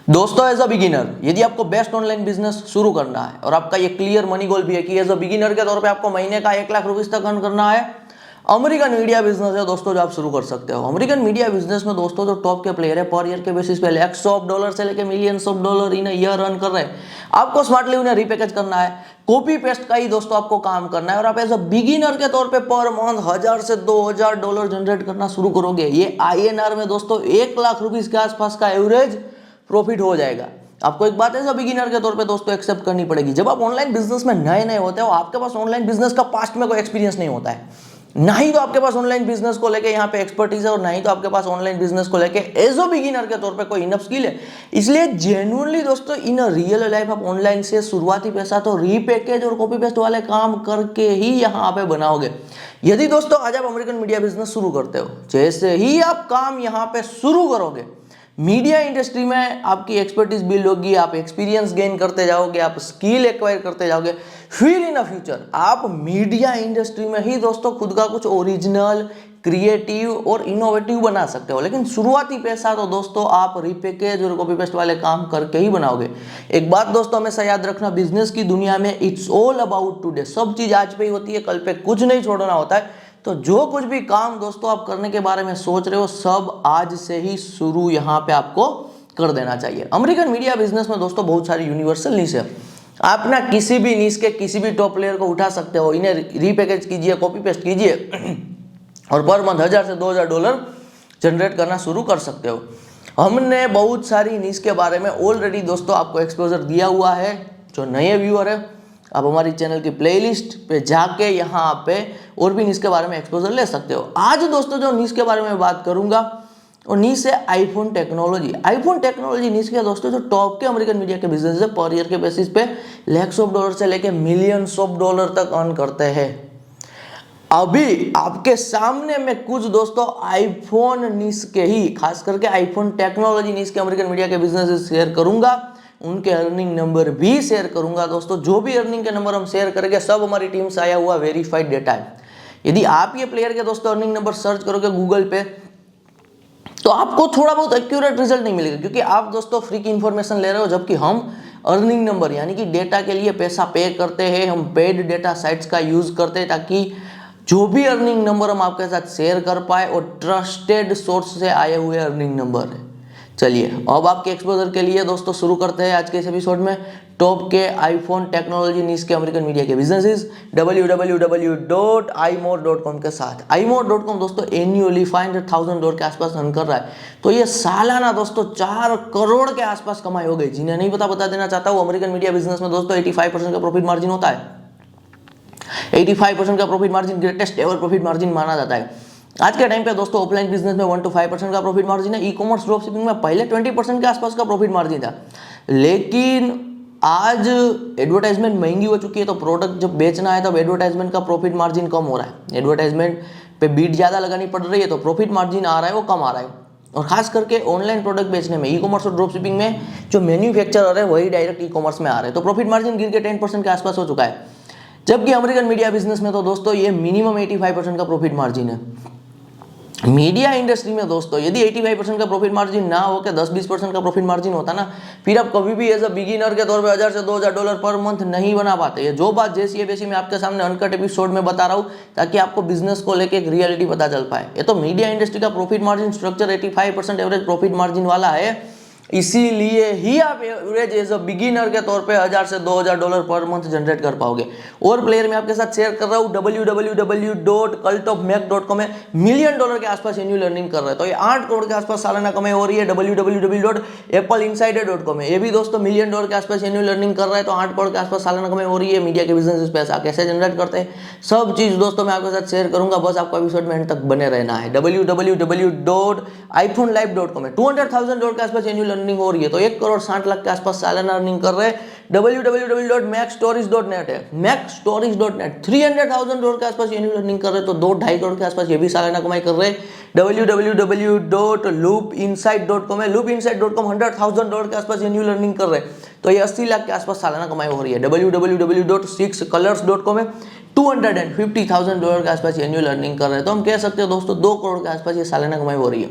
दोस्तों as a beginner यदि आपको बेस्ट ऑनलाइन बिजनेस शुरू करना है और आपका ये क्लियर मनी गोल भी है कि एज अ बिगिनर के तौर पे आपको महीने का 1 लाख रुपीस तक अर्न करना है, अमेरिकन मीडिया बिजनेस है दोस्तों जो आप शुरू कर सकते हो। अमेरिकन मीडिया बिजनेस में दोस्तों जो टॉप के प्लेयर है पर ईयर के बेसिस पे लैक्स ऑफ डॉलर से लेके millions of dollar in year earn कर रहे हैं। आपको स्मार्टली उन्हें रिपैकेज करना है, कॉपी पेस्ट का ही दोस्तों आपको काम करना है और आप एज अ बिगिनर के तौर पे पर मंथ 1000 से 2000 डॉलर जनरेट करना शुरू करोगे। ये INR में दोस्तों 1 लाख रुपीस के आसपास का एवरेज प्रॉफिट हो जाएगा। आपको एक बात है बिगिनर के तौर पे दोस्तों एक्सेप्ट करनी पड़ेगी, जब आप ऑनलाइन बिजनेस में नए नए होते हो आपके पास ऑनलाइन बिजनेस का पास्ट में कोई एक्सपीरियंस नहीं होता है, ना ही तो आपके पास ऑनलाइन बिजनेस को लेके यहाँ पे एक्सपर्टीज है और ना ही तो आपके पास ऑनलाइन बिजनेस को लेके एज अ बिगिनर के तौर पे कोई इनफ स्किल है। इसलिए जेन्युइनली दोस्तों इन रियल लाइफ आप ऑनलाइन से शुरुआती पैसा तो रीपैकेज और कॉपी पेस्ट वाले काम करके ही यहाँ पे बनाओगे। यदि दोस्तों आज आप अमेरिकन मीडिया बिजनेस शुरू करते हो, जैसे ही आप काम यहाँ पे शुरू करोगे मीडिया इंडस्ट्री में आपकी एक्सपर्टीज बिल्ड होगी, आप एक्सपीरियंस गेन करते जाओगे, आप स्किल एक्वायर करते जाओगे, फिर इन फ्यूचर आप मीडिया इंडस्ट्री में ही दोस्तों खुद का कुछ ओरिजिनल क्रिएटिव और इनोवेटिव बना सकते हो। लेकिन शुरुआती पैसा तो दोस्तों आप रिपैकेज और कॉपी पेस्ट वाले काम करके ही बनाओगे। एक बात दोस्तों हमेशा याद रखना, बिजनेस की दुनिया में इट्स ऑल अबाउट टुडे, सब चीज आज पे ही होती है, कल पे कुछ नहीं छोड़ना होता है। तो जो कुछ भी काम दोस्तों आप करने के बारे में सोच रहे हो सब आज से ही शुरू यहाँ पे आपको कर देना चाहिए। अमेरिकन मीडिया बिजनेस में दोस्तों बहुत सारी यूनिवर्सल नीश है, आप ना किसी भी नीश के किसी भी टॉप प्लेयर को उठा सकते हो, इन्हें रीपैकेज कीजिए, कॉपी पेस्ट कीजिए और पर मंथ 1000 से 2000 डॉलर जनरेट करना शुरू कर सकते हो। हमने बहुत सारी नीश के बारे में ऑलरेडी दोस्तों आपको एक्सपोजर दिया हुआ है। जो नए व्यूअर है आप हमारी चैनल की प्लेलिस्ट पे जाके यहाँ पे और भी नीश के बारे में एक्सपोजर ले सकते हो। आज दोस्तों जो नीश के बारे में बात करूंगा और नीश है आईफोन टेक्नोलॉजी। आईफोन टेक्नोलॉजी नीश के दोस्तों जो टॉप के अमेरिकन मीडिया के बिजनेस है पर ईयर के बेसिस पे लैक्स ऑफ डॉलर से लेके मिलियंस ऑफ डॉलर तक अर्न करते हैं। अभी आपके सामने में कुछ दोस्तों आईफोन नीश के ही, खास करके आईफोन टेक्नोलॉजी नीश के अमेरिकन मीडिया के बिजनेस शेयर करूंगा, उनके अर्निंग नंबर भी शेयर करूंगा। दोस्तों जो भी अर्निंग के नंबर हम शेयर करेंगे सब हमारी टीम से आया हुआ वेरीफाइड डेटा है। यदि आप ये प्लेयर के दोस्तों अर्निंग नंबर सर्च करोगे गूगल पे तो आपको थोड़ा बहुत एक्यूरेट रिजल्ट नहीं मिलेगा, क्योंकि आप दोस्तों फ्री की इंफॉर्मेशन ले रहे हो, जबकि हम अर्निंग नंबर यानी कि डेटा के लिए पैसा पे करते हैं, हम पेड डेटा साइट्स का यूज करते हैं ताकि जो भी अर्निंग नंबर हम आपके साथ शेयर कर पाए और ट्रस्टेड सोर्स से आए हुए अर्निंग नंबर है। चलिए अब आपके एक्सपोजर के लिए दोस्तों शुरू करते हैं आज के इस एपिसोड में टॉप के आईफोन टेक्नोलॉजी नीश के अमेरिकन मीडिया के बिजनेसेस www.imore.com के साथ। imore.com दोस्तों एन्युअली $500,000 के आसपास अर्न कर रहा है, तो ये सालाना दोस्तों 4 करोड़ के आसपास कमाई हो गई। जिन्हें नहीं पता बता देना चाहता हूँ, अमेरिकन मीडिया बिजनेस में दोस्तों 85% का प्रॉफिट मार्जिन होता है। 85% का profit margin greatest ever profit margin माना जाता है। आज के टाइम पे दोस्तों ऑफलाइन बिजनेस में 1 to 5% का प्रॉफिट मार्जिन है। ई कॉमर्स ड्रॉप शिपिंग में पहले 20% के आसपास का प्रॉफिट मार्जिन था, लेकिन आज एडवर्टाइजमेंट महंगी हो चुकी है, तो प्रोडक्ट जब बेचना है तब एडवर्टाइजमेंट का प्रॉफिट मार्जिन कम हो रहा है। एडवर्टाइजमेंट पे बीट ज़्यादा लगानी पड़ रही है, तो प्रॉफिट मार्जिन आ रहा है वो कम आ रहा है। और खास करके ऑनलाइन प्रोडक्ट बेचने में, ई कॉमर्स और ड्रॉप शिपिंग में जो मैन्युफैक्चरर है वही डायरेक्ट ई कॉमर्स में आ रहे हैं, तो प्रॉफिट मार्जिन गिर के 10% के आसपास हो चुका है। जबकि अमेरिकन मीडिया बिजनेस में तो दोस्तों ये मिनिमम 85% का प्रॉफिट मार्जिन है। मीडिया इंडस्ट्री में दोस्तों यदि 85% का प्रॉफिट मार्जिन ना हो के 10-20% का प्रॉफिट मार्जिन होता ना, फिर आप कभी भी एज अ बिगिनर के तौर पे 1000 से 2000 डॉलर पर मंथ नहीं बना पाते। ये जो बात जैसी है वैसी मैं आपके सामने अनकट एपिसोड में बता रहा हूँ, ताकि आपको बिजनेस को लेके एक रियलिटी पता चल पाए। ये तो मीडिया इंडस्ट्री का profit margin structure 85% average profit margin वाला है, इसीलिए ही आप एवरेज एज अ बिगिनर के तौर पे 1000 से 2000 डॉलर पर मंथ जनरेट कर पाओगे। और प्लेयर मैं आपके साथ शेयर कर रहा हूँ www.cultofmac.com में मिलियन डॉलर के आसपास एनुअल अर्निंग कर रहा है, तो ये 8 करोड़ के आसपास सालाना कमाई हो रही है। www.appleinsider.com में ये भी दोस्तों मिलियन डॉलर के आसपास एनुअल अर्निंग कर रहा है, तो 8 करोड़ के आसपास सालाना कमाई हो रही है। मीडिया के बिजनेस पैसा कैसे जनरेट करते हैं सब चीज दोस्तों मैं आपके साथ शेयर करूंगा, बस आपको एपिसोड में एंड तक बने रहना है। www.iphonelive.com में $200,000 के आसपास एनुअल अर्निंग हो रही है, तो 1 करोड़ 60 लाख के आसपास सालाना अर्निंग कर रहे हैं। www.macstories.net है, macstories.net $300,000 के आसपास एनुअल अर्निंग कर रहे हैं, तो 2-2.5 करोड़ के आसपास ये भी सालाना कमाई कर रहे हैं। www.loopinsight.com है, loopinsight.com $100,000 के आसपास एनुअल अर्निंग कर रहे हैं, तो ये 80 लाख के आसपास सालाना कमाई हो रही है। www.sixcolors.com है, $250,000 के आसपास एनुअल अर्निंग कर रहे हैं, तो हम कह सकते हैं दोस्तों 2 करोड़ के आसपास ये सालाना कमाई हो रही है।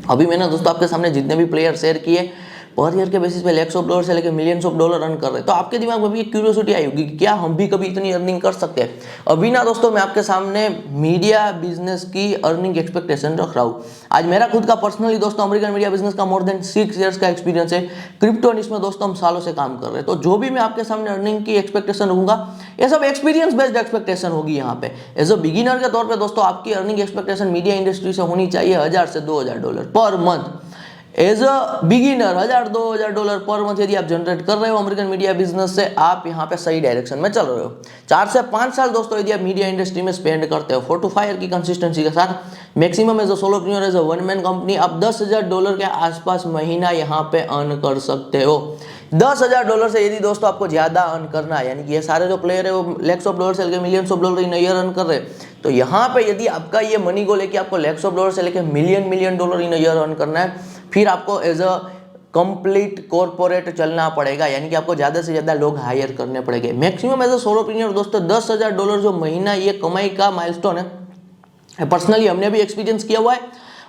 अभी मैंने दोस्तों आपके सामने जितने भी प्लेयर शेयर किए पर ईयर के बेसिस पे लैक्स ऑफ डॉलर से लेकर मिलियंस ऑफ डॉलर अर्न कर रहे हैं, तो आपके दिमाग में भी एक क्यूरियोसिटी आई होगी कि क्या हम भी कभी इतनी अर्निंग कर सकते हैं। अभी ना दोस्तों मैं आपके सामने मीडिया बिजनेस की अर्निंग एक्सपेक्टेशन रख रहा हूँ। आज मेरा खुद का पर्सनली दोस्तों अमेरिकन मीडिया बिजनेस का मोर देन 6 इयर्स का एक्सपीरियंस है। क्रिप्टो इसमें दोस्तों हम सालों से काम कर रहे हैं, तो जो भी मैं आपके सामने अर्निंग की एक्सपेक्टेशन रखूंगा ये सब एक्सपीरियंस बेस्ड एक्सपेक्टेशन होगी। यहाँ पे एज अ बिगिनर के तौर पे दोस्तों आपकी अर्निंग एक्सपेक्टेशन मीडिया इंडस्ट्री से होनी चाहिए 1000 से 2000 dollar per month. As a beginner 1000-2000 dollar per month यदि आप जनरेट कर रहे हो अमेरिकन मीडिया बिजनेस से, आप यहाँ पे सही डायरेक्शन में चल रहे हो। 4 से 5 साल दोस्तों यदि आप मीडिया इंडस्ट्री में स्पेंड करते हो 4 to 5 ईयर की कंसिस्टेंसी के साथ, maximum as a solopreneur as a one man company आप 10,000 डॉलर के आसपास महीना यहाँ पे अर्न कर सकते हो। 10,000 डॉलर से यदि दोस्तों आपको ज्यादा अर्न करना है, यानी कि ये सारे जो प्लेयर है वो लैक्स ऑफ डॉलर से लेकर millions of dollar in year earn कर रहे हैं, तो यहाँ पे यदि आपका ये मनी गोल है कि आपको लैक्स ऑफ डॉलर से लेकर million dollar in year earn करना है, फिर आपको एज अ कंप्लीट कॉर्पोरेट चलना पड़ेगा, यानी कि आपको ज्यादा से ज्यादा लोग हायर करने पड़ेंगे। मैक्सिमम एज अ सोलोप्रेन्योर दोस्तों 10,000 डॉलर जो महीना ये कमाई का माइलस्टोन है, पर्सनली हमने भी एक्सपीरियंस किया हुआ है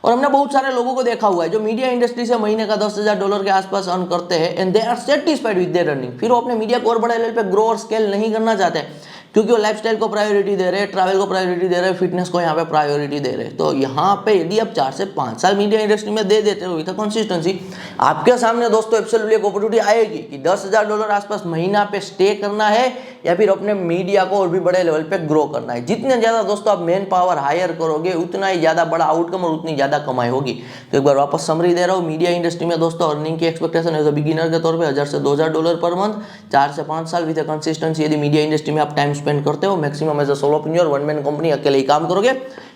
और हमने बहुत सारे लोगों को देखा हुआ है जो मीडिया इंडस्ट्री से महीने का 10,000 डॉलर के आसपास अर्न करते हैं and they are satisfied with their earning. फिर वो अपने मीडिया को और बड़े लेवल पे ग्रो और स्केल नहीं करना चाहते, क्योंकि वो लाइफस्टाइल को प्रायोरिटी दे रहे हैं, ट्रैवल को प्रायोरिटी दे रहे हैं, फिटनेस को यहाँ पे प्रायोरिटी दे रहे हैं। तो यहाँ पे यदि आप 4 से 5 साल मीडिया इंडस्ट्री में दे देते हो विद कंसिस्टेंसी, आपके सामने दोस्तों एब्सोल्युटली एक अपॉर्चुनिटी आएगी कि 10,000 डॉलर आसपास महीना पे स्टे करना है या फिर अपने मीडिया को और भी बड़े लेवल पे ग्रो करना है। जितने ज्यादा दोस्तों आप मैन पावर हायर करोगे उतना ही ज्यादा बड़ा आउटकम और उतनी ज्यादा कमाई होगी। तो एक बार वापस समरी दे रहा हूँ, मीडिया इंडस्ट्री में दोस्तों अर्निंग की एक्सपेक्टेशन एज अ बिगिनर के तौर पे 1000 से 2000 डॉलर पर मंथ, 4 से 5 साल विद कंसिस्टेंसी यदि मीडिया इंडस्ट्री में आप टाइम स्पेंड करते हो, maximum as a solopreneur one man company अकेले ही काम करोगे,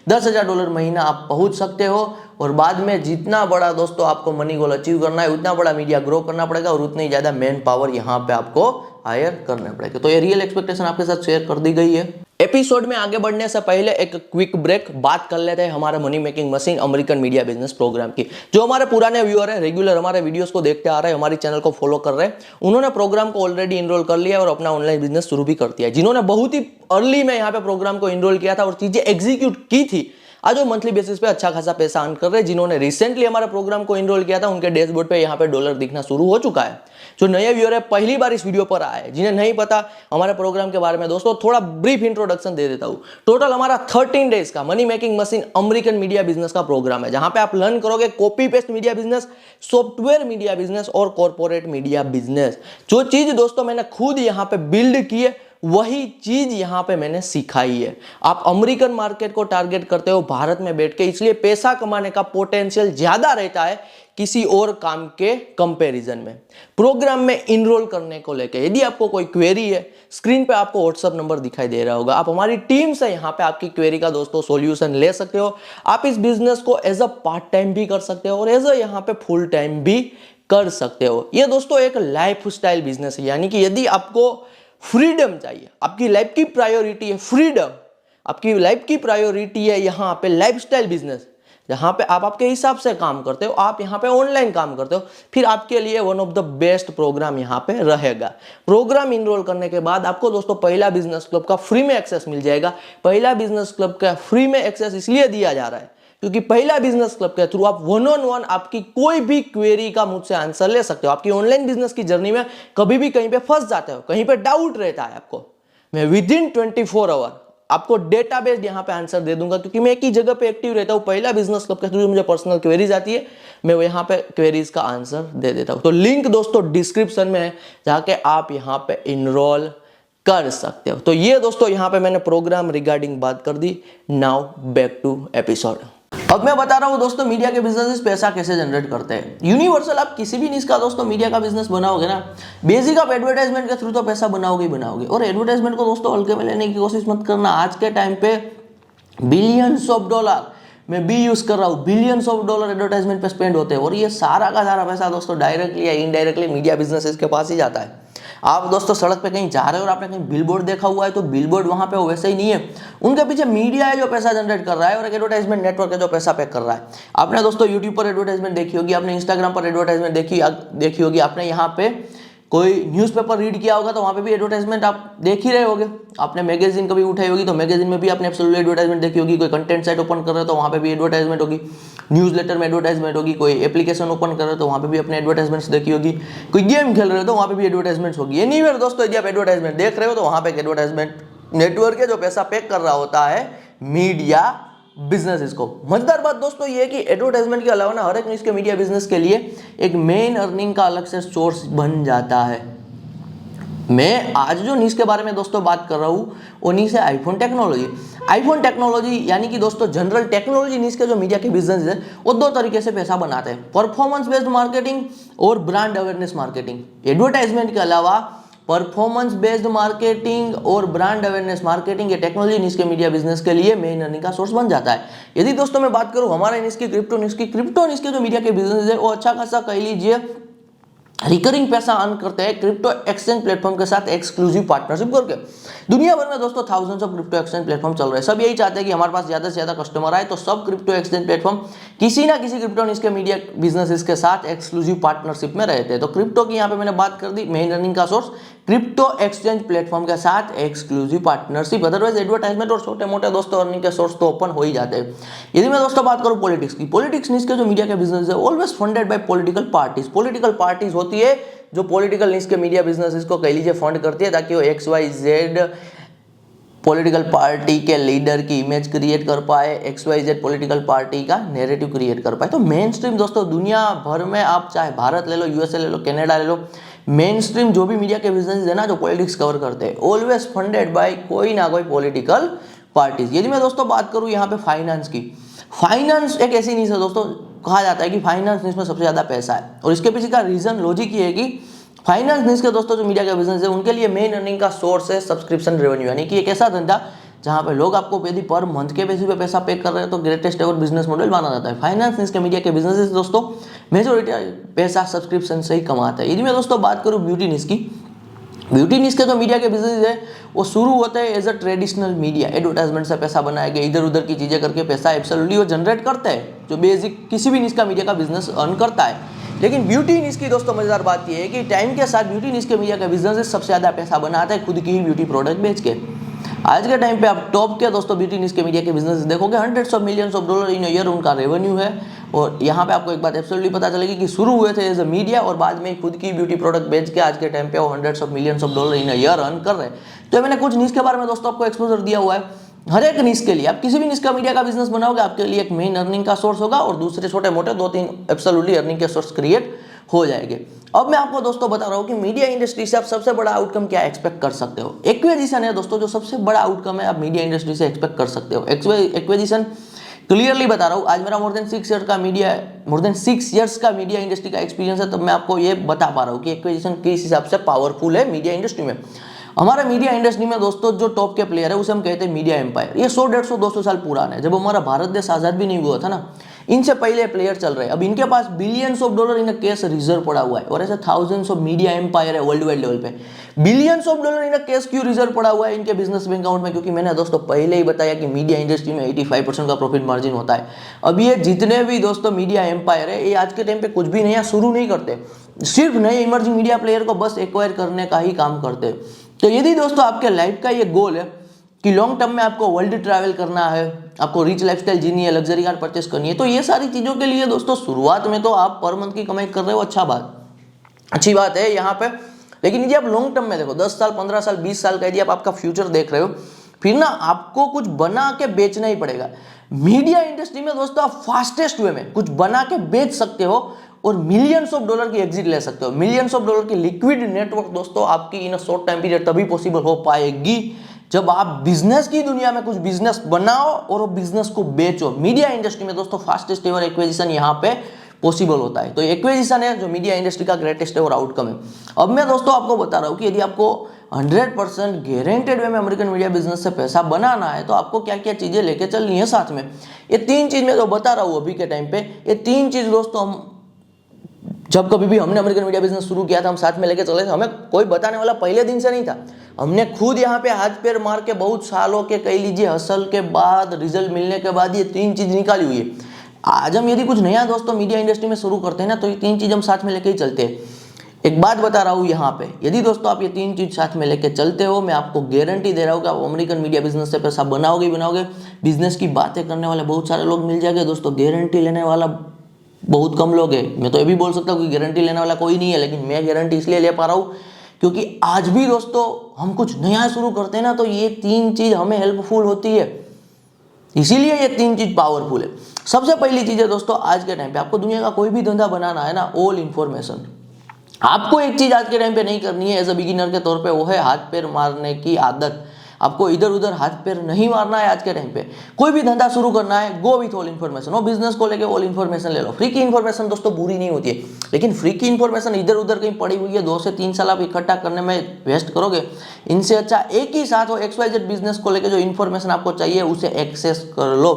10,000 डॉलर महीना आप पहुंच सकते हो। और बाद में जितना बड़ा दोस्तों आपको मनी गोल अचीव करना है उतना बड़ा मीडिया ग्रो करना पड़ेगा और उतनी ज्यादा मैन पावर यहाँ पे आपको हायर करने पड़ेगा। तो ये रियल एक्सपेक्टेशन आपके साथ शेयर कर दी गई है। एपिसोड में आगे बढ़ने से पहले एक क्विक ब्रेक, बात कर लेते हैं हमारे money making machine American media business programme की। जो हमारे पुराने व्यूअर है, रेगुलर हमारे वीडियोस को देखते आ रहे हैं, हमारी चैनल को फॉलो कर रहे हैं, उन्होंने प्रोग्राम को ऑलरेडी इनरोल कर लिया और अपना ऑनलाइन बिजनेस शुरू भी कर दिया है। जिन्होंने बहुत ही अर्ली में यहाँ पे प्रोग्राम को इनरोल किया था और चीजें एग्जीक्यूट की थी, आज वो मंथली बेसिस पे अच्छा खासा पैसा अर्न कर रहे हैं। जिन्होंने रिसेंटली हमारे प्रोग्राम को इनरोल किया था उनके डैशबोर्ड पे यहाँ पे डॉलर दिखना शुरू हो चुका है। जो नए व्यूअर है पहली बार इस वीडियो पर आए, जिन्हें नहीं पता हमारे प्रोग्राम के बारे में, दोस्तों थोड़ा ब्रीफ इंट्रोडक्शन दे देता हूँ। टोटल हमारा 13 डेज का money making machine American media business का प्रोग्राम है, जहां पे आप लर्न करोगे copy paste media business, software media business और कॉर्पोरेट मीडिया बिजनेस। जो चीज दोस्तों मैंने खुद यहाँ पे बिल्ड की है वही चीज यहां पे मैंने सिखाई है। आप अमेरिकन मार्केट को टारगेट करते हो भारत में बैठ के, इसलिए पैसा कमाने का पोटेंशियल ज्यादा रहता है किसी और काम के कंपैरिजन में। प्रोग्राम में इनरोल करने को लेकर यदि आपको कोई क्वेरी है, स्क्रीन पे आपको व्हाट्सएप नंबर दिखाई दे रहा होगा, आप हमारी टीम से यहाँ पे आपकी क्वेरी का दोस्तों सॉल्यूशन ले सकते हो। आप इस बिजनेस को एज अ पार्ट टाइम भी कर सकते हो और एज अ यहाँ पे फुल टाइम भी कर सकते हो। ये दोस्तों एक लाइफ स्टाइल बिजनेस है, यानी कि यदि आपको फ्रीडम चाहिए, आपकी लाइफ की प्रायोरिटी है फ्रीडम, आपकी लाइफ की प्रायोरिटी है यहाँ पे लाइफस्टाइल बिजनेस, जहां पे आप आपके हिसाब से काम करते हो, आप यहाँ पे ऑनलाइन काम करते हो, फिर आपके लिए one of the best programme यहाँ पे रहेगा। प्रोग्राम इनरोल करने के बाद आपको दोस्तों पहला बिजनेस क्लब का फ्री में एक्सेस मिल जाएगा। पहला बिजनेस क्लब का फ्री में एक्सेस इसलिए दिया जा रहा है क्योंकि पहला बिजनेस क्लब के थ्रू आप वन ऑन वन आपकी कोई भी क्वेरी का मुझसे आंसर ले सकते हो। आपकी ऑनलाइन बिजनेस की जर्नी में कभी भी कहीं पे फंस जाते हो, कहीं पे डाउट रहता है आपको, मैं विद इन 24 आवर आपको डेटाबेस यहाँ पे आंसर दे दूंगा, क्योंकि मैं एक ही जगह पे एक्टिव रहता हूँ। पहला बिजनेस क्लब के थ्रू मुझे पर्सनल क्वेरीज आती है, मैं वो यहाँ पे क्वेरीज का आंसर दे देता हूँ। तो लिंक दोस्तों डिस्क्रिप्शन में है, जाके आप यहाँ पे इनरोल कर सकते हो। तो ये दोस्तों यहाँ पे मैंने प्रोग्राम रिगार्डिंग बात कर दी। Now back to episode. अब मैं बता रहा हूँ दोस्तों मीडिया के बिजनेस पैसा कैसे जनरेट करते हैं। यूनिवर्सल आप किसी भी निश का दोस्तों मीडिया का बिजनेस बनाओगे ना, बेसिक आप एडवर्टाइजमेंट के थ्रू तो पैसा बनाओगे ही बनाओगे। और एडवर्टाइजमेंट को दोस्तों हल्के में लेने की कोशिश मत करना। आज के टाइम पे बिलियंस ऑफ डॉलर, मैं भी यूज कर रहा हूँ, बिलियंस ऑफ डॉलर एडवर्टाइजमेंट पे स्पेंड होते हैं और ये सारा का सारा पैसा दोस्तों डायरेक्टली या इनडायरेक्टली मीडिया बिजनेसेस के पास ही जाता है। आप दोस्तों सड़क पे कहीं जा रहे हो और आपने कहीं बिलबोर्ड देखा हुआ है, तो बिलबोर्ड वहां पे वैसे ही नहीं है, उनके पीछे मीडिया है जो पैसा जनरेट कर रहा है और एक एडवर्टाइजमेंट नेटवर्क है जो पैसा पे कर रहा है। आपने दोस्तों यूट्यूब पर एडवर्टाइजमेंट देखी होगी, आपने इंस्टाग्राम पर एडवर्टाइजमेंट देखी होगी, आपने यहाँ पे कोई न्यूज़पेपर रीड किया होगा तो वहाँ पे भी एडवर्टाइजमेंट आप देख ही रहे होगे। आपने मैगजीन कभी उठाई होगी तो मैगजीन में भी आपने एब्सोल्युटली एडवर्टाइजमेंट देखी होगी। कोई कंटेंट साइट ओपन कर रहे हो तो वहाँ पे भी एडवर्टाइजमेंट होगी। न्यूज़लेटर में एडवर्टाइजमेंट होगी। कोई एप्लीकेशन ओपन कर रहे हो तो वहाँ पे भी अपने एडवर्टाइजमेंट्स देखी होगी। कोई गेम खेल रहे हो तो वहाँ पे भी एडवर्टाइजमेंट्स होगी। एनीवेयर दोस्तों, यदि आप एडवर्टाइजमेंट देख रहे हो तो वहाँ पे एक एडवर्टाइजमेंट नेटवर्क है जो पैसा पे कर रहा होता है मीडिया बिजनेस को। मजेदार बात दोस्तों ये है कि एडवर्टाइजमेंट के अलावा ना हर एक न्यूज़ के मीडिया बिजनेस के लिए एक मेन अर्निंग का अलग से सोर्स बन जाता है। मैं आज जो न्यूज़ के बारे में दोस्तों बात कर रहा हूँ वो न्यूज़ है आईफोन टेक्नोलॉजी। आईफोन टेक्नोलॉजी यानी कि दोस्तों जनरल टेक्नोलॉजी न्यूज़ के जो मीडिया के बिजनेस है वो दो तरीके से पैसा बनाते हैं, परफॉर्मेंस बेस्ड मार्केटिंग और ब्रांड अवेयरनेस मार्केटिंग। एडवर्टाइजमेंट के अलावा परफॉर्मेंस बेस्ड मार्केटिंग और ब्रांड अवेयरनेस मार्केटिंग ये टेक्नोलॉजी न्यूज़ के मीडिया बिजनेस के लिए मेन अर्निंग का सोर्स बन जाता है। यदि दोस्तों मैं बात करूं हमारे न्यूज़ की क्रिप्टो न्यूज़ के जो मीडिया के बिजनेस है वो अच्छा खासा कह लीजिए रिकरिंग पैसा अर्न करते हैं क्रिप्टो एक्सचेंज प्लेटफॉर्म के साथ एक्सक्लूसिव पार्टनरशिप करके। दुनिया भर में दोस्तों thousands of crypto exchange platform चल रहे हैं। सब यही चाहते हैं कि हमारे पास ज्यादा से ज्यादा कस्टमर आए, तो सब क्रिप्टो एक्सचेंज प्लेटफॉर्म किसी ना किसी क्रिप्टो न्यूज़ के मीडिया बिजनेसेस के साथ एक्सक्लूसिव पार्टनरशिप में रहते हैं। तो क्रिप्टो की यहाँ पे मैंने बात कर दी, मेन अर्निंग का सोर्स क्रिप्टो एक्सचेंज प्लेटफॉर्म के साथ एक्सक्लूसिव पार्टनरशिप। अदरवाइज एडवर्टाइजमेंट और छोटे मोटे दोस्तों अर्निंग के सोर्स तो ओपन हो ही जाते हैं। यदि मैं दोस्तों बात करूं पॉलिटिक्स की, पॉलिटिक्स न्यूज़ के जो मीडिया के बिजनेस है always funded by political parties. Political parties होती है जो पॉलिटिकल न्यूज़ के मीडिया बिजनेस को कह लीजिए फंड करती है ताकि वो XYZ पॉलिटिकल पार्टी के लीडर की इमेज क्रिएट कर पाए, XYZ पॉलिटिकल पार्टी का नैरेटिव क्रिएट कर पाए। तो मेन स्ट्रीम दोस्तों दुनिया भर में आप चाहे भारत ले लो, USA ले लो, कनाडा ले लो, मेन स्ट्रीम जो भी मीडिया के बिजनेस है ना जो पॉलिटिक्स कवर करते हैं ऑलवेज फंडेड बाय कोई ना कोई पॉलिटिकल पार्टीज। यदि मैं दोस्तों बात करूँ यहाँ पे फाइनेंस की, फाइनेंस एक ऐसी न्यूज़ है दोस्तों, कहा जाता है कि फाइनेंस न्यूज़ में सबसे ज़्यादा पैसा है और इसके पीछे का रीजन लॉजिक ये है कि फाइनेंस न्यूज़ के दोस्तों जो मीडिया का बिजनेस है उनके लिए मेन अर्निंग का सोर्स है सब्सक्रिप्शन रेवेन्यू। यानी कि एक ऐसा धंधा जहाँ पे लोग आपको यदि पर मंथ के बेसिस पे पैसा पे कर रहे हैं तो ग्रेटेस्ट एवर बिजनेस मॉडल माना जाता है। फाइनेंस न्यूज़ के मीडिया के बिजनेस दोस्तों मेजोरिटी पैसा सब्सक्रिप्शन से ही कमाता है। यदि मैं दोस्तों बात करूँ ब्यूटी न्यूज़ की, ब्यूटी न्यूज़ के जो मीडिया के बिजनेस है वो शुरू होते हैं as a traditional media, advertisement से पैसा बनाया गया, इधर उधर की चीज़ें करके पैसा एब्सोल्युटली वो जनरेट करते हैं जो बेसिक किसी भी न्यूज़ का मीडिया का बिजनेस अर्न करता है। लेकिन ब्यूटी न्यूज़ की दोस्तों मजेदार बात यह है कि टाइम के साथ ब्यूटी न्यूज़ के मीडिया का बिजनेस सबसे ज़्यादा पैसा बनाता है खुद की ही ब्यूटी प्रोडक्ट बेच के। आज के टाइम पे आप टॉप के दोस्तों ब्यूटी न्यूज़ के मीडिया के बिजनेस देखोगे $100 of millions इन ईयर उनका रेवेन्यू है। और यहाँ पे आपको एक बात एब्सोल्युटली पता चलेगी कि शुरू हुए थे एज अ मीडिया और बाद में खुद की ब्यूटी प्रोडक्ट बेच के आज के टाइम पे वो $100 of millions in year earn कर रहे हैं। तो मैंने कुछ न्यूज़ के बारे में दोस्तों आपको एक्सपोजर दिया हुआ है। हर एक न्यूज़ के लिए आप किसी भी न्यूज़ का मीडिया का बिजनेस बनाओगे आपके लिए एक मेन अर्निंग का सोर्स होगा और दूसरे छोटे मोटे 2-3 एब्सोल्युटली अर्निंग के सोर्स क्रिएट हो जाएंगे। अब मैं आपको दोस्तों बता रहा हूँ कि मीडिया इंडस्ट्री से आप सबसे बड़ा आउटकम क्या एक्सपेक्ट कर सकते हो। एक्विजिशन है दोस्तों जो सबसे बड़ा आउटकम है आप मीडिया इंडस्ट्री से एक्सपेक्ट कर सकते हो। एक्विजिशन क्लियरली बता रहा हूँ, आज मेरा मोर देन 6 इयर्स का मीडिया इंडस्ट्री का एक्सपीरियंस है, तब मैं आपको ये बता पा रहा हूँ कि एक्विजिशन किस हिसाब से पावरफुल है मीडिया इंडस्ट्री में। हमारा मीडिया इंडस्ट्री में दोस्तों जो टॉप के प्लेयर है उसे हम कहते हैं मीडिया एम्पायर। ये 100-150-200 साल पुराना है, जब हमारा भारत देश आजाद भी नहीं हुआ था ना, इनसे पहले प्लेयर चल रहे हैं। अब इनके पास billions of dollar in cash reserve पड़ा हुआ है और ऐसे थाउजेंड्स ऑफ मीडिया एम्पायर है वर्ल्ड वाइड लेवल पे। Billions of dollar in cash क्यों रिजर्व पड़ा हुआ है इनके बिजनेस बैंक अकाउंट में? क्योंकि मैंने दोस्तों पहले ही बताया कि मीडिया इंडस्ट्री में 85% का प्रॉफिट मार्जिन होता है। अब ये जितने भी दोस्तों मीडिया एम्पायर है ये आज के टाइम पे कुछ भी नया शुरू नहीं करते, सिर्फ नए इमर्जिंग मीडिया प्लेयर को बस एक्वायर करने का ही काम करते। तो यदि दोस्तों आपके लाइफ का ये गोल है कि लॉन्ग टर्म में आपको वर्ल्ड ट्रैवल करना है, आपको रिच लाइफस्टाइल जीनी है, लग्जरी कार परचेस करनी है, तो ये सारी चीज़ों के लिए दोस्तों शुरुआत में तो आप पर मंथ की कमाई कर रहे हो, अच्छी बात है यहाँ पे। लेकिन यदि आप लॉन्ग टर्म में देखो 10 साल 15 साल 20 साल का यदि आप आपका फ्यूचर देख रहे हो, फिर ना आपको कुछ बना के बेचना ही पड़ेगा। मीडिया इंडस्ट्री में दोस्तों आप फास्टेस्ट वे में कुछ बना के बेच सकते हो और मिलियंस ऑफ डॉलर की एग्जिट ले सकते हो। मिलियंस ऑफ डॉलर की लिक्विड नेटवर्क दोस्तों आपकी इन अ शॉर्ट टाइम पीरियड तभी पॉसिबल हो पाएगी जब आप बिजनेस की दुनिया में कुछ बिजनेस बनाओ और वो बिजनेस को बेचो। मीडिया इंडस्ट्री में दोस्तों फास्टेस्ट एवर एक्विजिशन यहाँ पे पॉसिबल होता है। तो एक्विजिशन है जो मीडिया इंडस्ट्री का ग्रेटेस्ट एवर आउटकम है। अब मैं दोस्तों आपको बता रहा हूँ कि यदि आपको 100% गारंटेड वे में अमेरिकन मीडिया बिजनेस से पैसा बनाना है तो आपको क्या क्या चीजें लेके चलनी है साथ में। ये 3 चीज मैं जो बता रहा हूँ अभी के टाइम पे, ये 3 चीज दोस्तों हम जब कभी भी हमने अमेरिकन मीडिया बिजनेस शुरू किया था हम साथ में लेके चले थे। हमें कोई बताने वाला पहले दिन से नहीं था, हमने खुद यहाँ पे हाथ पैर मार के बहुत सालों के कह लीजिए हसल के बाद रिजल्ट मिलने के बाद ये 3 चीज निकाली हुई है। आज हम यदि कुछ नया दोस्तों मीडिया इंडस्ट्री में शुरू करते हैं ना तो ये 3 चीज हम साथ में लेके ही चलते हैं। एक बात बता रहा हूँ यहाँ पे, यदि दोस्तों आप ये 3 चीज साथ में लेके चलते हो, मैं आपको गारंटी दे रहा हूँ कि आप अमेरिकन मीडिया बिजनेस से पैसा बनाओगे ही बनाओगे। बिजनेस की बातें करने वाले बहुत सारे लोग मिल जाएंगे दोस्तों, गारंटी लेने वाला बहुत कम लोग है। मैं तो ये भी बोल सकता हूँ कि गारंटी लेने वाला कोई नहीं है, लेकिन मैं गारंटी इसलिए ले पा रहा हूँ क्योंकि आज भी दोस्तों हम कुछ नया शुरू करते हैं ना, तो ये 3 चीज हमें हेल्पफुल होती है, इसीलिए ये 3 चीज पावरफुल है। सबसे पहली चीज है दोस्तों, आज के टाइम पे आपको दुनिया का कोई भी धंधा बनाना है ना, ऑल इन्फॉर्मेशन। आपको एक चीज आज के टाइम पे नहीं करनी है एज अ बिगिनर के तौर पे, वो है हाथ पैर मारने की आदत। आपको इधर उधर हाथ पैर नहीं मारना है। आज के टाइम पे कोई भी धंधा शुरू करना है, गो विथ ऑल इन्फॉर्मेशन। वो बिजनेस को लेके ऑल इन्फॉर्मेशन ले लो। फ्री की इन्फॉर्मेशन दोस्तों बुरी नहीं होती है, लेकिन फ्री की इन्फॉर्मेशन इधर उधर कहीं पड़ी हुई है 2 से 3 साल आप इकट्ठा करने में वेस्ट करोगे, इनसे अच्छा एक ही साथ वो XYZ बिजनेस को लेके जो इन्फॉर्मेशन आपको चाहिए उसे एक्सेस कर लो।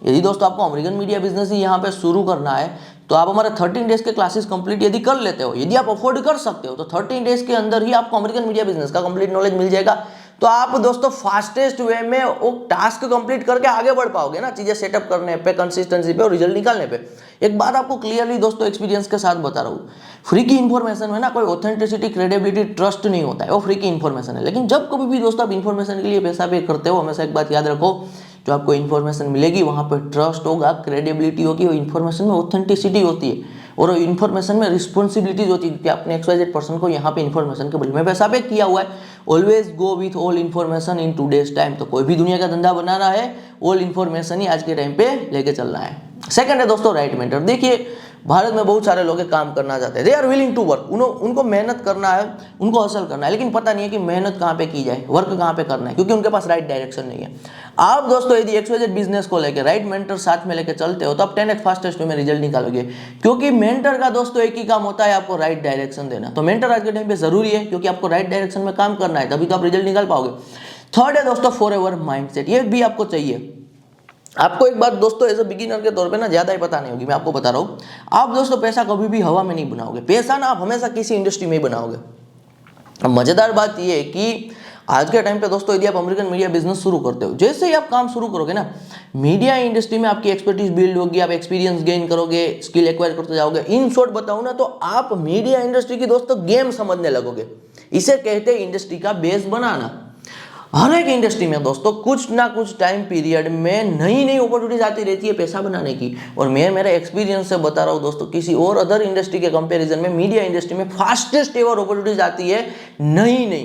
यदि दोस्तों आपको अमेरिकन मीडिया बिजनेस ही यहाँ पे शुरू करना है, तो आप हमारे 13 डेज के क्लासेस कंप्लीट यदि कर लेते हो, यदि आप अफोर्ड कर सकते हो, तो 13 डेज के अंदर ही आपको अमेरिकन मीडिया बिजनेस का कंप्लीट नॉलेज मिल जाएगा। तो आप दोस्तों फास्टेस्ट वे में वो टास्क कंप्लीट करके आगे बढ़ पाओगे ना, चीजें सेटअप करने पे, कंसिस्टेंसी पे और रिजल्ट निकालने पे। एक बात आपको क्लियरली दोस्तों एक्सपीरियंस के साथ बता रहा हूँ, फ्री की इन्फॉर्मेशन में ना कोई ऑथेंटिसिटी, क्रेडिबिलिटी, ट्रस्ट नहीं होता है, वो फ्री की इन्फॉर्मेशन है। लेकिन जब कभी भी दोस्तों आप इन्फॉर्मेशन के लिए पैसा पे करते हो, हमेशा एक बात याद रखो, जो आपको इन्फॉर्मेशन मिलेगी वहां पर ट्रस्ट होगा, क्रेडिबिलिटी होगी, वो इन्फॉर्मेशन में ऑथेंटिसिटी होती है और इन्फॉर्मेशन में रिस्पॉन्सिबिलिटीज होती है कि आपने XYZ पर्सन को यहाँ पे इन्फॉर्मेशन के बदले में पैसा पे किया हुआ है। Always go with all information in today's time. तो कोई भी दुनिया का धंधा बनाना है, ऑल इन्फॉर्मेशन ही आज के टाइम पे लेके चलना है। सेकंड है दोस्तों राइट मेंटर। देखिए भारत में बहुत सारे लोग काम करना चाहते हैं, they are willing to work, उनको मेहनत करना है, उनको हासिल करना है, लेकिन पता नहीं है कि मेहनत कहाँ पे की जाए, वर्क कहाँ पे करना है, क्योंकि उनके पास राइट डायरेक्शन नहीं है। आप दोस्तों यदि XYZ बिजनेस को लेकर राइट मेंटर साथ में लेकर चलते हो, तो आप 10x फास्टेस्ट में रिजल्ट निकालोगे, क्योंकि मेंटर का दोस्तों एक ही काम होता है, आपको राइट डायरेक्शन देना। तो मेंटर आज के टाइम पे जरूरी है, क्योंकि आपको राइट डायरेक्शन में काम करना है, तभी तो आप रिजल्ट निकाल पाओगे। थर्ड है दोस्तों फॉरएवर माइंडसेट, ये भी आपको चाहिए। आपको एक बात दोस्तों एज अ बिगिनर के तौर पे ना ज्यादा ही पता नहीं होगी, मैं आपको बता रहा हूँ। आप दोस्तों पैसा कभी भी हवा में नहीं बनाओगे, पैसा ना आप हमेशा किसी इंडस्ट्री में ही बनाओगे। अब मजेदार बात यह है कि आज के टाइम पे दोस्तों यदि आप अमेरिकन मीडिया बिजनेस शुरू करते हो, जैसे ही आप काम शुरू करोगे ना, मीडिया इंडस्ट्री में आपकी एक्सपर्टीज बिल्ड होगी, आप एक्सपीरियंस गेन करोगे, स्किल एक्वायर करते जाओगे। इन शॉर्ट बताऊं ना तो आप मीडिया इंडस्ट्री की दोस्तों गेम समझने लगोगे। इसे कहते हैं इंडस्ट्री का बेस बनाना। हर एक इंडस्ट्री में दोस्तों कुछ ना कुछ टाइम पीरियड में नई नई अपॉर्चुनिटीज आती रहती है पैसा बनाने की, और मैं मेरे एक्सपीरियंस से बता रहा हूँ दोस्तों, किसी और अदर इंडस्ट्री के कंपैरिजन में मीडिया इंडस्ट्री में फास्टेस्ट एवर अपॉर्चुनिटीज आती है नई नई,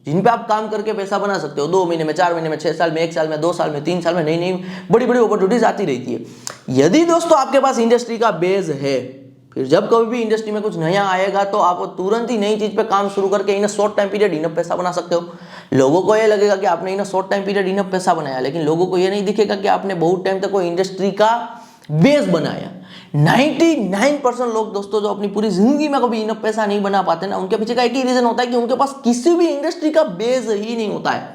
जिन पे आप काम करके पैसा बना सकते हो। 2 महीने में, 4 महीने में, 6 साल में, 1 साल में, 2 साल में, 3 साल में नई नई बड़ी बड़ी अपॉर्चुनिटीज आती रहती है। यदि दोस्तों आपके पास इंडस्ट्री का बेस है, फिर जब कभी भी इंडस्ट्री में कुछ नया आएगा तो आप तुरंत ही नई चीज पे काम शुरू करके in short time period enough पैसा बना सकते हो। लोगों को ये लगेगा कि आपने in short time period enough पैसा बनाया, लेकिन लोगों को ये नहीं दिखेगा कि आपने बहुत टाइम तक कोई इंडस्ट्री का बेस बनाया। 99% लोग दोस्तों जो अपनी पूरी जिंदगी में कभी इनफ पैसा नहीं बना पाते ना, उनके पीछे का एक ही रीजन होता है कि उनके पास किसी भी इंडस्ट्री का बेस ही नहीं होता है।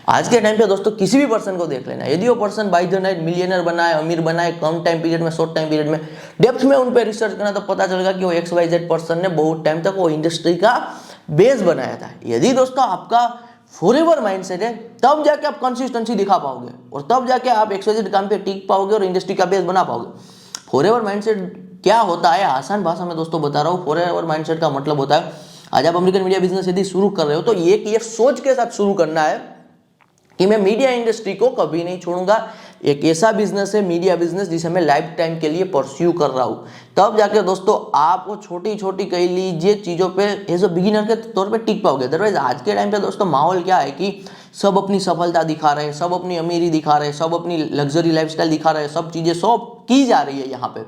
आज के टाइम पे दोस्तों किसी भी पर्सन को देख लेना, यदि वो person by the night millionaire बनाए, अमीर बनाए, कम टाइम पीरियड में, शॉर्ट टाइम पीरियड में, डेप्थ में उन पे रिसर्च करना, तो पता चलेगा कि वो XYZ पर्सन ने बहुत टाइम तक वो इंडस्ट्री का बेस बनाया था। यदि दोस्तों आपका फॉरएवर माइंडसेट है, तब जाके आप कंसिस्टेंसी दिखा पाओगे और तब जाके आप XYZ काम पे टिक पाओगे और इंडस्ट्री का बेस बना पाओगे। फॉरएवर माइंडसेट क्या होता है, आसान भाषा में दोस्तों बता रहा हूँ। फॉरएवर माइंडसेट का मतलब होता है, आज आप अमेरिकन मीडिया बिजनेस यदि शुरू कर रहे हो तो ये सोच के साथ शुरू करना है कि मैं मीडिया इंडस्ट्री को कभी नहीं छोड़ूंगा। एक ऐसा बिजनेस है मीडिया बिजनेस जिसे मैं लाइफ टाइम के लिए परस्यू कर रहा हूं। तब जाके दोस्तों आपको छोटी छोटी कह लीजिए चीजों पे एज अ बिगिनर के तौर पे टिक पाओगे। अदरवाइज आज के टाइम पे दोस्तों माहौल क्या है कि सब अपनी सफलता दिखा रहे हैं, सब अपनी अमीरी दिखा रहे हैं, सब अपनी लग्जरी लाइफस्टाइल दिखा रहे हैं, सब चीजें सब की जा रही है यहाँ पे।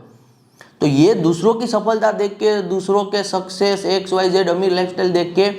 तो ये दूसरों की सफलता देख के, दूसरों के सक्सेस, XYZ अमीर लाइफस्टाइल देख के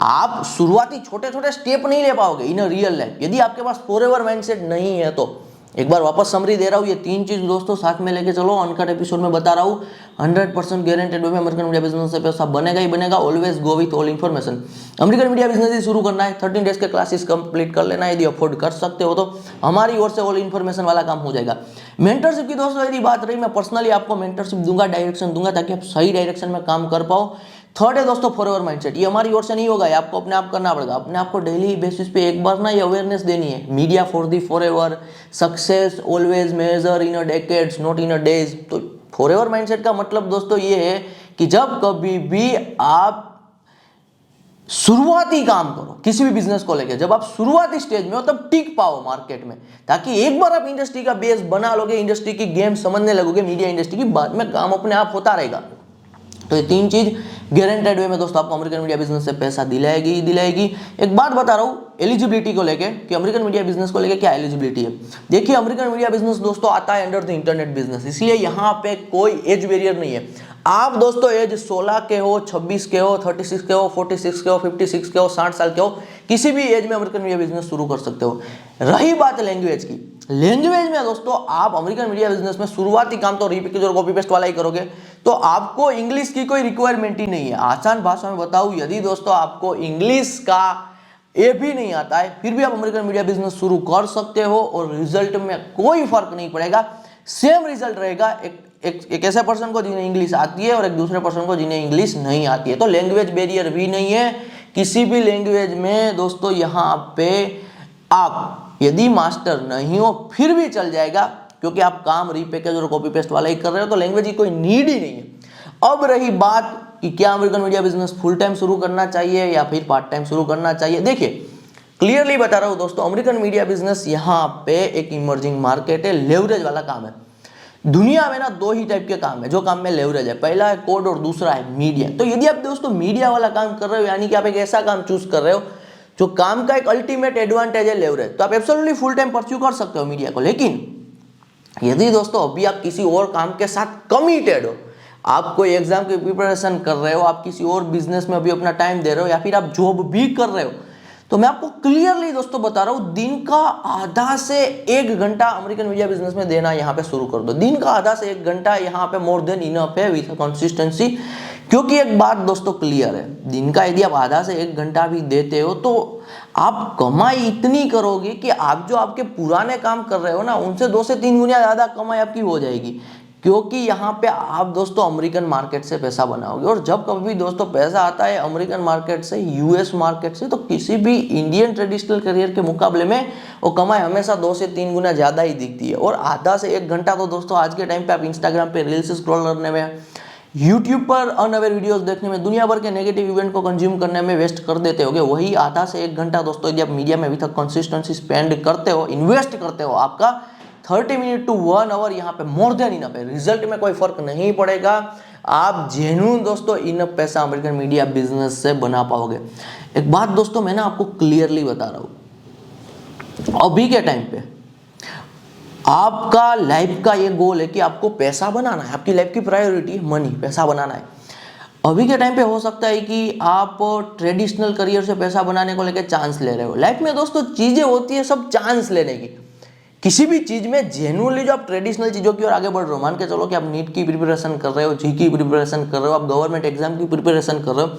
आप शुरुआती छोटे छोटे स्टेप नहीं ले पाओगे इन रियल लाइफ, यदि आपके पास फॉरएवर माइंडसेट नहीं है तो। एक बार वापस समरी दे रहा हूँ, ये 3 चीज दोस्तों साथ में लेके चलो। अनकट एपिसोड में बता रहा हूँ, 100% गारंटेड वे में अमेरिकन मीडिया बिजनेस से पैसा बनेगा ही बनेगा। Always go with all information. American media business ही शुरू करना है, 13 डेज के क्लासेस कंप्लीट कर लेना है, यदि अफोर्ड कर सकते हो तो हमारी ओर से ऑल इन्फॉर्मेशन वाला काम हो जाएगा। मेंटरशिप की दोस्तों यदि बात रही, मैं पर्सनली आपको मेंटरशिप दूंगा, डायरेक्शन दूंगा, ताकि आप सही डायरेक्शन में काम कर पाओ। थर्ड है दोस्तों फॉरएवर माइंडसेट, ये हमारी ओर से नहीं होगा, ये आपको अपने आप करना पड़ेगा। अपने आप को डेली बेसिस पे एक बार ना ये अवेयरनेस देनी है, media for the forever, success always measure in a decades not in a days. तो फॉरएवर माइंडसेट का मतलब दोस्तों ये है कि जब कभी भी आप शुरुआती काम करो किसी भी बिजनेस को लेके, जब आप शुरुआती स्टेज में हो तब टिक पाओ मार्केट में, ताकि एक बार आप इंडस्ट्री का बेस बना लोगे, इंडस्ट्री की गेम समझने लगोगे, मीडिया इंडस्ट्री की, बाद में काम अपने आप होता रहेगा। तो ये 3 चीज गारंटेड वे में दोस्तों आपको अमेरिकन मीडिया बिजनेस से पैसा दिलाएगी ही दिलाएगी। एक बात बता रहा हूँ एलिजिबिलिटी को लेके कि अमेरिकन मीडिया बिजनेस को लेके क्या एलिजिबिलिटी है। देखिए अमेरिकन मीडिया बिजनेस दोस्तों आता है अंडर द इंटरनेट बिजनेस, इसलिए यहाँ पे कोई एज बैरियर नहीं है। आप दोस्तों एज 16 के हो, 26 के हो, 36 के हो, 46 के हो, 56 के हो, 60 साल के हो, किसी भी एज में अमेरिकन मीडिया बिजनेस शुरू कर सकते हो। रही बात लैंग्वेज की, लैंग्वेज में दोस्तों आप अमेरिकन मीडिया बिजनेस में शुरुआती काम तो रीपैकेज और कॉपी पेस्ट वाला ही करोगे, तो आपको इंग्लिश की कोई रिक्वायरमेंट ही नहीं है। आसान भाषा में बताऊं, यदि दोस्तों आपको इंग्लिश का ये भी नहीं आता है, फिर भी आप अमेरिकन मीडिया बिजनेस शुरू कर सकते हो और रिजल्ट में कोई फर्क नहीं पड़ेगा, सेम रिजल्ट रहेगा। एक ऐसे पर्सन को जिन्हें इंग्लिश आती है और एक दूसरे पर्सन को जिन्हें इंग्लिश नहीं आती है। तो लैंग्वेज बैरियर भी नहीं है किसी भी लैंग्वेज में दोस्तों। यहाँ पे आप यदि मास्टर नहीं हो फिर भी चल जाएगा, क्योंकि आप काम रीपैकेज और कॉपी पेस्ट वाला ही कर रहे हो, तो लैंग्वेज की कोई नीड ही नहीं है। अब रही बात कि क्या American media business full time शुरू करना चाहिए या फिर पार्ट टाइम शुरू करना चाहिए। देखिए क्लियरली बता रहा हूं दोस्तों, अमेरिकन मीडिया बिजनेस यहाँ पे एक इमर्जिंग मार्केट है, लेवरेज वाला काम है। दुनिया में ना 2 ही टाइप के काम है जो काम में लेवरेज है, पहला है कोड और दूसरा है मीडिया। तो यदि आप दोस्तों मीडिया वाला काम कर रहे हो, यानी कि आप एक ऐसा काम चूज कर रहे हो जो काम का एक अल्टीमेट एडवांटेज है लेवरेज, तो आप एब्सोल्युटली फुल टाइम परस्यू कर सकते हो मीडिया को। लेकिन यदि दोस्तों अभी आप किसी और काम के साथ कमिटेड हो, आप कोई एग्जाम की प्रिपरेशन कर रहे हो, आप किसी और बिजनेस में अभी अपना टाइम दे रहे हो, या फिर आप जॉब भी कर रहे हो, तो मैं आपको क्लियरली दोस्तों बता रहा हूं, दिन का आधा से 1 घंटा अमेरिकन मीडिया बिजनेस में देना यहाँ पे शुरू कर दो। दिन का आधा से 1 घंटा यहाँ पे मोर देन इनफ है विथ कंसिस्टेंसी। क्योंकि एक बात दोस्तों क्लियर है, दिन का यदि आप आधा से 1 घंटा भी देते हो तो आप कमाई इतनी करोगे कि आप जो आपके पुराने काम कर रहे हो ना, उनसे 2 से 3 गुना ज्यादा कमाई आपकी हो जाएगी। क्योंकि यहाँ पे आप दोस्तों अमेरिकन मार्केट से पैसा बनाओगे, और जब कभी भी दोस्तों पैसा आता है अमेरिकन मार्केट से, यूएस मार्केट से, तो किसी भी इंडियन ट्रेडिशनल करियर के मुकाबले में वो कमाई हमेशा 2 से 3 गुना ज़्यादा ही दिखती है। और आधा से 1 घंटा तो दोस्तों आज के टाइम पे आप इंस्टाग्राम पे रील्स स्क्रॉल करने में, यूट्यूब पर अनअवेयर वीडियोस देखने में, दुनिया भर के नेगेटिव इवेंट को कंज्यूम करने में वेस्ट कर देते होगे। वही आधा से 1 घंटा दोस्तों यदि आप मीडिया में विथ कंसिस्टेंसी स्पेंड करते हो, इन्वेस्ट करते हो, आपका 30 मिनट टू 1 आवर यहाँ पे मोर देन इनफ है। रिजल्ट में कोई फर्क नहीं पड़ेगा, आप जेन्युइन दोस्तों इनफ पैसा अमेरिकन मीडिया बिजनेस से बना पाओगे। एक बात दोस्तों मैं ना आपको क्लियरली बता रहा हूं, अभी के टाइम पे आपका लाइफ का ये गोल है कि आपको पैसा बनाना है, आपकी लाइफ की प्रायोरिटी मनी, पैसा बनाना है। अभी के टाइम पे हो सकता है कि आप ट्रेडिशनल करियर से पैसा बनाने को लेकर चांस ले रहे हो। लाइफ में दोस्तों चीजें होती है सब चांस लेने की। किसी भी चीज में जेन्युइनली जो आप ट्रेडिशनल चीजों की ओर आगे बढ़ रहे हो, मान के चलो कि आप नीट की प्रिपरेशन कर रहे हो, जी की प्रिपरेशन कर रहे हो, आप गवर्नमेंट एग्जाम की प्रिपरेशन कर रहे हो,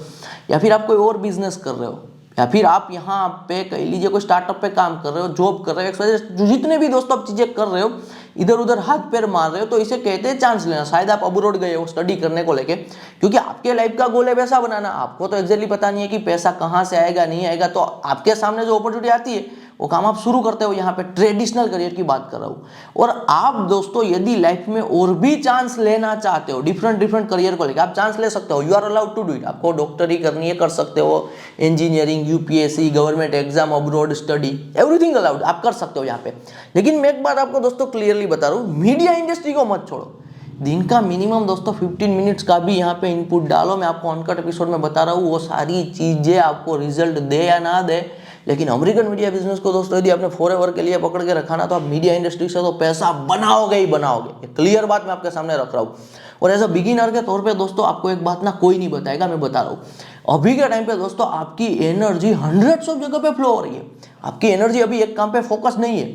या फिर आप कोई और बिजनेस कर रहे हो, या फिर आप यहाँ पे कह लीजिए कोई स्टार्टअप पे काम कर रहे हो, जॉब कर रहे हो, जितने भी दोस्तों आप चीजें कर रहे हो, इधर उधर हाथ पैर मार रहे हो, तो इसे कहते हैं चांस लेना। शायद आप अब्रॉड गए हो स्टडी करने को लेके, क्योंकि आपके लाइफ का गोल है पैसा बनाना। आपको तो एक्जेक्टली पता नहीं है कि पैसा कहाँ से आएगा नहीं आएगा, तो आपके सामने जो अपॉर्चुनिटी आती है वो काम आप शुरू करते हो। यहाँ पे ट्रेडिशनल करियर की बात कर रहा हूँ। और आप दोस्तों यदि लाइफ में और भी चांस लेना चाहते हो, डिफरेंट करियर को लेकर आप चांस ले सकते हो, you are allowed to do it. आपको डॉक्टरी करनी है कर सकते हो, engineering, UPSC, government exam, abroad study, everything allowed, आप कर सकते हो यहाँ पे। लेकिन मैं एक बात आपको दोस्तों क्लियरली बता रहा हूँ, मीडिया इंडस्ट्री को मत छोड़ो। दिन का मिनिमम दोस्तों 15 मिनट्स का भी यहाँ पे इनपुट डालो। मैं आपको अनकट एपिसोड में बता रहा हूँ वो सारी चीजें आपको रिजल्ट दे या ना दे, लेकिन अमेरिकन मीडिया बिजनेस को दोस्तों यदि आपने फॉरएवर के लिए पकड़ के रखा ना, तो आप मीडिया इंडस्ट्री से तो पैसा बनाओगे ही बनाओगे। क्लियर बात मैं आपके सामने रख रहा हूँ। और एज अ बिगिनर के तौर पे दोस्तों आपको एक बात ना कोई नहीं बताएगा, मैं बता रहा हूँ। अभी के टाइम पे दोस्तों आपकी एनर्जी हंड्रेड्स ऑफ जगह पे फ्लो हो रही है। आपकी एनर्जी अभी एक काम पे फोकस नहीं है।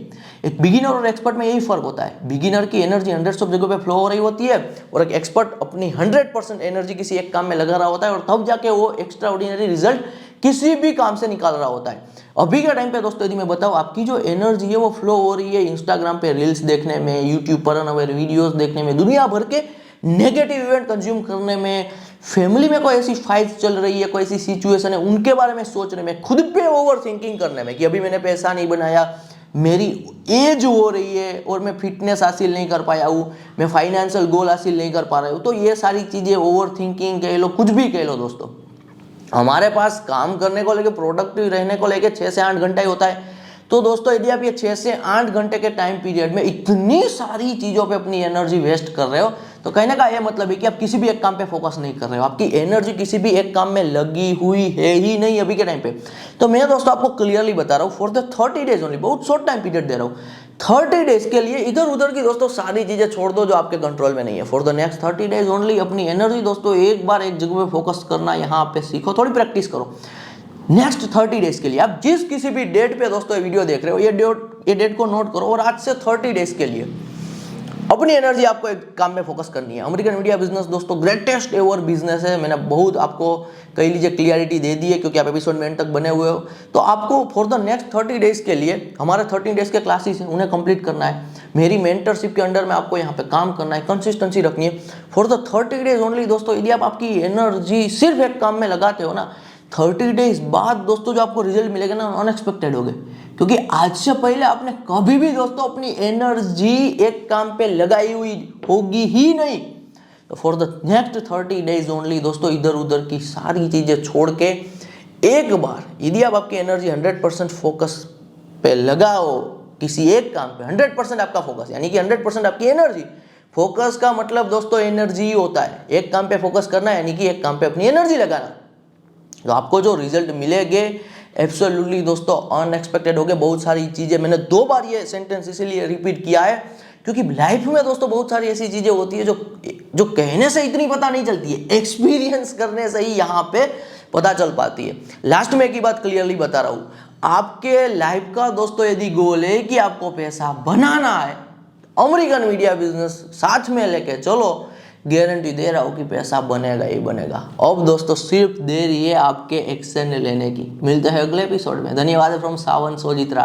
एक बिगिनर और एक्सपर्ट में यही फर्क होता है। बिगिनर की एनर्जी हंड्रेड्स ऑफ जगह पे फ्लो हो रही होती है, और एक एक्सपर्ट अपनी 100% एनर्जी किसी एक काम में लगा रहा होता है, और तब जाके वो एक्स्ट्रा ऑर्डिनरी रिजल्ट किसी भी काम से निकाल रहा होता है। अभी के टाइम पे दोस्तों यदि मैं बताऊं, आपकी जो एनर्जी है वो फ्लो हो रही है इंस्टाग्राम पे रील्स देखने में, यूट्यूब पर अनअवेयर वीडियोस देखने में, दुनिया भर के नेगेटिव इवेंट कंज्यूम करने में, फैमिली में कोई ऐसी फाइट चल रही है, कोई ऐसी सिचुएशन है उनके बारे में सोचने में, खुद पे ओवर थिंकिंग करने में कि अभी मैंने पैसा नहीं बनाया, मेरी एज हो रही है और मैं फिटनेस हासिल नहीं कर पाया हूँ, मैं फाइनेंशियल गोल हासिल नहीं कर पा रहा हूँ। तो ये सारी चीज़ें ओवर थिंकिंग कह लो, कुछ भी कह लो दोस्तों, हमारे पास काम करने को लेके, प्रोडक्टिव रहने को लेके 6 से 8 घंटा ही होता है। तो दोस्तों यदि आप ये 6 से 8 घंटे के टाइम पीरियड में इतनी सारी चीज़ों पे अपनी एनर्जी वेस्ट कर रहे हो, तो कहने का ये मतलब है कि आप किसी भी एक काम पे फोकस नहीं कर रहे हो, आपकी एनर्जी किसी भी एक काम में लगी हुई है ही नहीं अभी के टाइम पे। तो मैं दोस्तों आपको क्लियरली बता रहा हूँ, फॉर द 30 डेज ओनली, बहुत शॉर्ट टाइम पीरियड दे रहा हूँ, 30 डेज के लिए इधर उधर की दोस्तों सारी चीजें छोड़ दो जो आपके कंट्रोल में नहीं है। For the next 30 days only अपनी एनर्जी दोस्तों एक बार एक जगह पे फोकस करना यहाँ पे सीखो, थोड़ी प्रैक्टिस करो। नेक्स्ट 30 डेज के लिए आप जिस किसी भी डेट पे दोस्तों ये वीडियो देख रहे हो, ये डेट को नोट करो और आज से 30 डेज के लिए अपनी एनर्जी आपको एक काम में फोकस करनी है। अमेरिकन मीडिया बिजनेस दोस्तों ग्रेटेस्ट एवर बिजनेस है। मैंने बहुत आपको कह लीजिए क्लियरिटी दे दी है, क्योंकि आप एपिसोड में एंड तक बने हुए हो। तो आपको फॉर द नेक्स्ट 30 डेज के लिए हमारे 13 डेज के क्लासेस हैं, उन्हें कंप्लीट करना है। मेरी मेंटरशिप के अंडर में आपको यहाँ पे काम करना है, कंसिस्टेंसी रखनी है फॉर द 30 डेज ओनली। दोस्तों यदि आप आपकी एनर्जी सिर्फ एक काम में लगाते हो ना, 30 डेज बाद दोस्तों जो आपको रिजल्ट मिलेगा ना, अनएक्सपेक्टेड होंगे, क्योंकि आज से पहले आपने कभी भी दोस्तों अपनी एनर्जी एक काम पे लगाई हुई होगी ही नहीं। तो for the next 30 days only दोस्तों इधर उधर की सारी चीजें छोड़ के एक बार यदि आप आपकी एनर्जी 100% फोकस पे लगाओ, किसी एक काम पे 100% आपका फोकस, यानी कि 100% आपकी एनर्जी। फोकस का मतलब दोस्तों एनर्जी ही होता है, एक काम पे फोकस करना यानी कि एक काम पे अपनी एनर्जी लगाना। तो आपको जो रिजल्ट मिलेंगे एब्सोल्युटली दोस्तों अनएक्सपेक्टेड होंगे। बहुत सारी चीजें, मैंने 2 बार ये सेंटेंस इसीलिए रिपीट किया है क्योंकि लाइफ में दोस्तों बहुत सारी ऐसी चीजें होती है जो कहने से इतनी पता नहीं चलती है, एक्सपीरियंस करने से ही यहाँ पे पता चल पाती है। लास्ट में एक ही बात क्लियरली बता रहा हूँ, आपके लाइफ का दोस्तों यदि गोल है कि आपको पैसा बनाना है, अमेरिकन मीडिया बिजनेस साथ में लेके चलो, गारंटी दे रहा हूँ कि पैसा बनेगा ही बनेगा। अब दोस्तों सिर्फ देर ही है आपके एक्शन लेने की। मिलते हैं अगले एपिसोड में। धन्यवाद फ्रॉम सावन सोजित्रा।